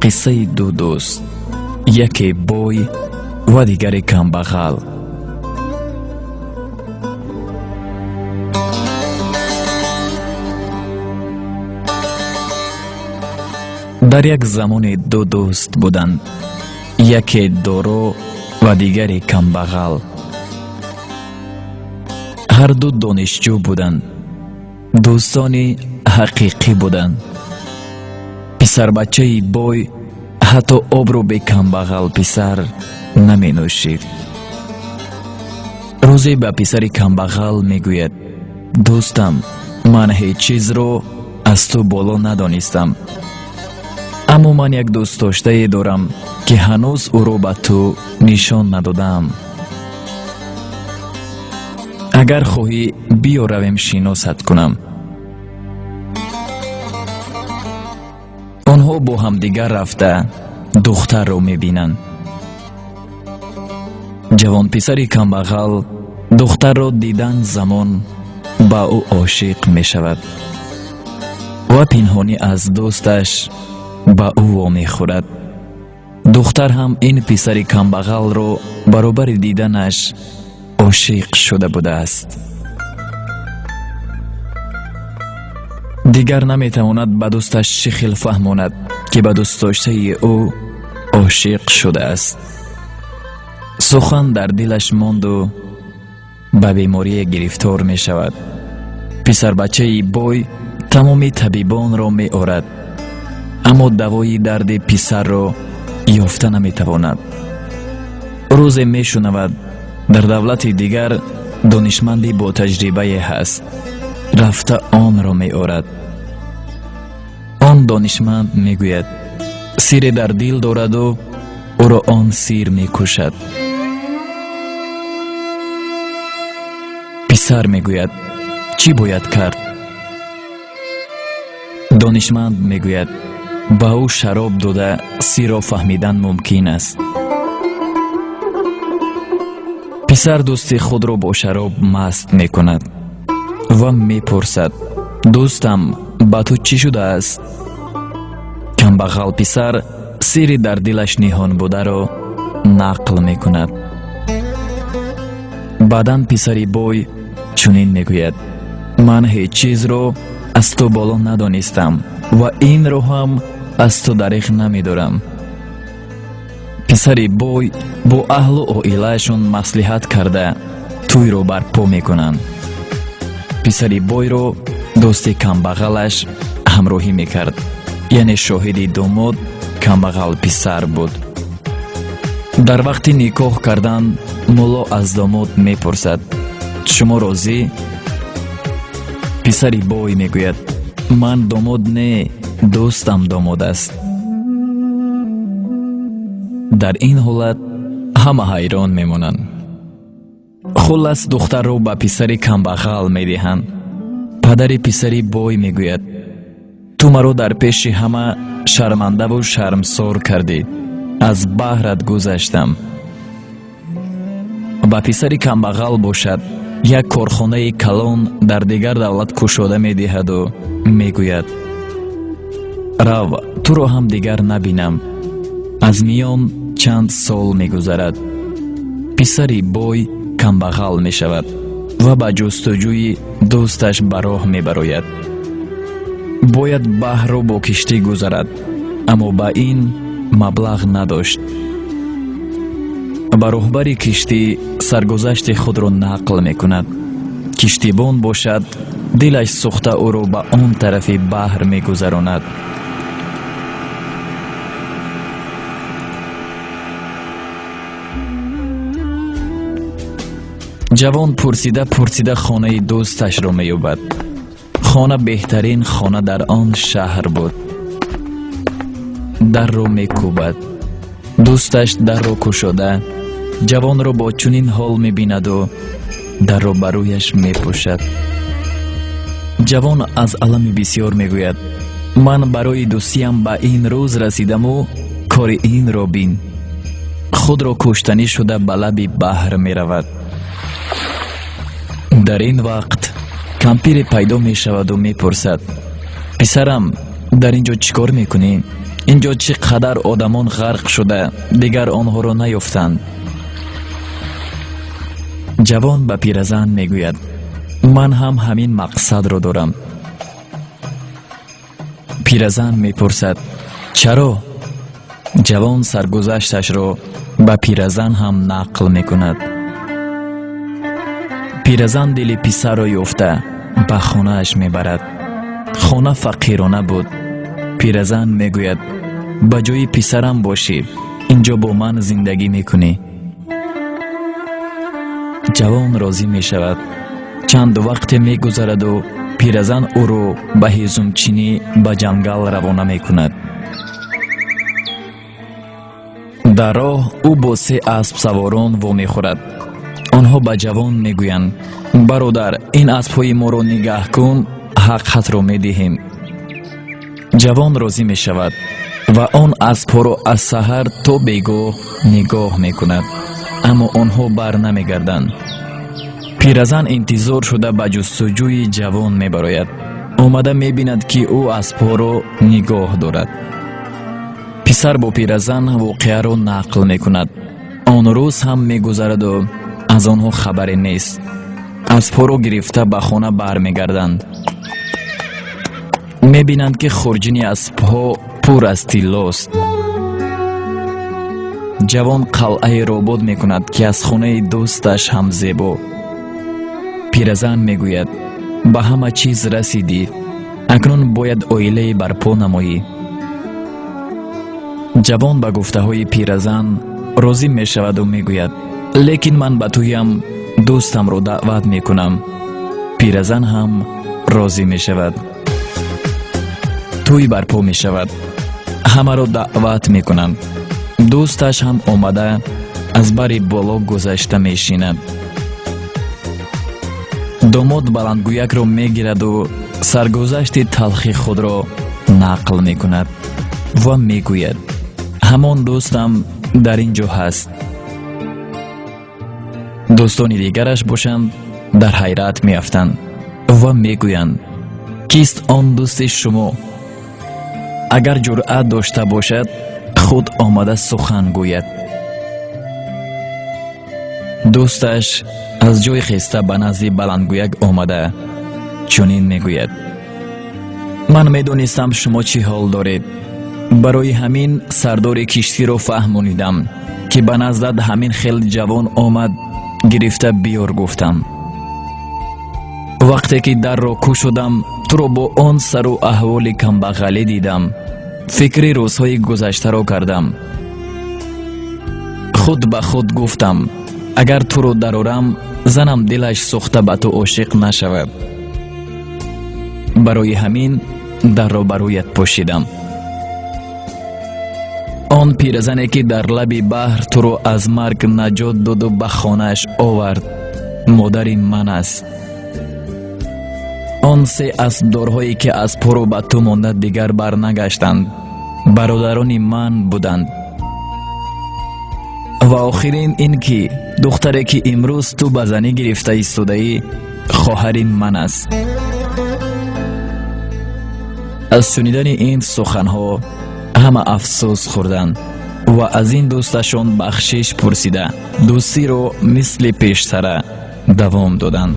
قصه دو دوست، یکی بوی و دیگری کمبغل. در یک زمان دو دوست بودند، یکی دارا و دیگری کمبغل. هر دو دانشجو بودند، دوستانی حقیقی بودند. پسر بچه بوی حتی آب رو به کمبغل پسر نمی نوشید. روزی به پسر کمبغل می گوید: دوستم، من هیچ چیز رو از تو بالا ندانستم، اما من یک دوست داشته دارم که هنوز او رو به تو نشان ندادم. اگر خواهی بیا رویم شناست کنم. آنها با هم دیگر رفته دختر رو می بینند. جوان پسر کمبغل دختر را دیدن زمان با او عاشق می شود و پنهانی از دوستش با او می خورد. دختر هم این پسر کمبغل رو برابر دیدنش عاشق شده بوده است. دیگر نمی تواند به دوستش شخیل فهماند که به دوست داشته او عاشق شده است. سخن در دلش ماند و به بیماری گرفتار می شود. پسر بچه بوی تمام طبیبان را می آرد، اما دوای درد پسر را یافته نمی تواند. روز می شنود در دولت دیگر دانشمندی با تجربه هست، رفته آن را می آرد. آن دانشمند می گوید سیر در دل دارد و او را آن سیر می کشد. پسر می گوید چی باید کرد؟ دانشمند می گوید با او شراب داده سیر را فهمیدن ممکن است. پسر دوست خود را با شراب مست می کند و می پرسد: دوستم، با تو چی شده است؟ کمبغل پسر سیری در دلش نهان بوده را نقل می کند. بعداً پسری بوی چنین می گوید: من هیچ چیز را از تو بالا ندانستم و این رو هم از تو دریغ نمی دارم. پسری بوی با اهل و عائله‌شان مصلحت کرده توی رو برپا می کنند. پسری بوی رو دوست کمبغلش همراهی می کرد، یعنی شاهد داماد کمبغل پسر بود. در وقت نکاح کردن مولا از داماد می پرسد: شما راضی؟ پسری بوی می گوید: من داماد نه، دوستم داماد است. در این حالت همه حیران می مانند. خلاص دختر رو به پسر کمبغل می دهند. پدر پسری بوی می گوید: تو مرا در پیش همه شرمنده و شرمسار کردی، از بحرت گذشتم. به پسر کمبغل باشد یک کارخانه کلان در دیگر دولت کشاده می دهد و می گوید: رو تو رو هم دیگر نبینم. از میان چند سال می گذرد. پسری بوی کمبغل می شود و به جستجوی دوستش به راه می براید. باید بحر رو با کشتی گذرد، اما با این مبلغ نداشت. به راهبر کشتی سرگذشت خود را نقل می کند. کشتیبان باشد دلش سوخته او را به آن طرف بحر می گذراند. جوان پرسیده خانه دوستش را می یابد. خانه بهترین خانه در آن شهر بود. در رو می کوبد. دوستش در رو کشاده جوان رو با چنین حال می بیند و در رو برویش می پوشد. جوان از علم بسیار می گوید: من برای دوستیم به این روز رسیدم و کار این را بین. خود را کشتنی شده به لب بحر می رود. در این وقت کمپیر پیدا می شود و می پرسد: پسرم، در اینجا چیکار می کنی؟ اینجا چقدر آدمان غرق شده دیگر آنها را نیافتند. جوان به پیرزن میگوید من هم همین مقصد را دارم. پیرزن میپرسد چرا؟ جوان سرگذشتش را به پیرزن هم نقل میکند. پیرزن دل پسر را یافته به خانه اش میبرد. خانه فقیرانه بود. پیرزن میگوید به جای پسرم باشی، اینجا با من زندگی میکنی. جوان راضی میشود. چند وقت میگذرد و پیرزن او را به هیزمچینی به جنگل روانه میکند. در راه او با 3 اسب سواران وامی خورد. آنها به جوان میگویند برادر این اسب‌های ما را نگاه کن، حقت را میدهیم. جوان راضی میشود و آن اسب‌ها را از سحر تا بیگاه نگاه میکند، اما آنها بر نمیگردند. پیرزن انتظار شده به جستجوی جوان میبراید. آمده میبیند که او اسب‌ها را نگاه دارد. پسر با پیرزن واقعه را نقل میکند. آن روز هم میگذرد و از آنها خبری نیست. اسب‌ها را گرفته به خانه برمیگردند. میبینند که خرجین اسب‌ها پر از طلاست. جوان قلعه را آباد میکند که از خانه دوستش هم زیبا. پیرزن میگوید به همه چیز رسیدی، اکنون باید عائله برپا نمایی. جوان به گفته های پیرزن راضی می شود و می گوید لیکن من به تویم دوستم را دعوت می کنم. پیرزن هم راضی می شود. توی برپا می شود. همه را دعوت می کنند. دوستش هم آمده از بری بالا گذشته می شیند. داماد بلندگویک را می گیرد و سرگذشت تلخی خود را نقل می کند و می گوید همان دوستم در اینجا هست. دوستان دیگرش باشند در حیرت می افتند و می گویند کیست آن دوست شما؟ اگر جرأت داشته باشد خود آمده سخن گوید. دوستش از جای خسته به نزد بلندگویک آمده چنین می گوید من می دانستم شما چی حال دارید، برای همین سردار کشتی را فهمانیدم که به نزدت همین خیل جوان آمد گرفته بیار گفتم. وقتی که در را کشیدم تو را با آن سر و احوال کمبغلی دیدم، فکر روزهای گذشته را کردم. خود به خود گفتم اگر تو را درآرم زنم دلش سوخته به تو عاشق نشود. برای همین در را برایت پوشیدم. آن پیرزنی که در لب بحر تو را از مرگ نجات داد و به خانه‌اش آورد مادر من است. آن 3 اسبدارهایی که از پرو به تو مانده دیگر برنگشتند برادران من بودند. و آخرین این که دختری که امروز تو به زنی گرفته ایستاده‌ای خواهر من است. از شنیدن این سخنها همه افسوس خوردند و از این دوستشان بخشش پرسیده دوستی رو مثل پیشتره دوام دادند.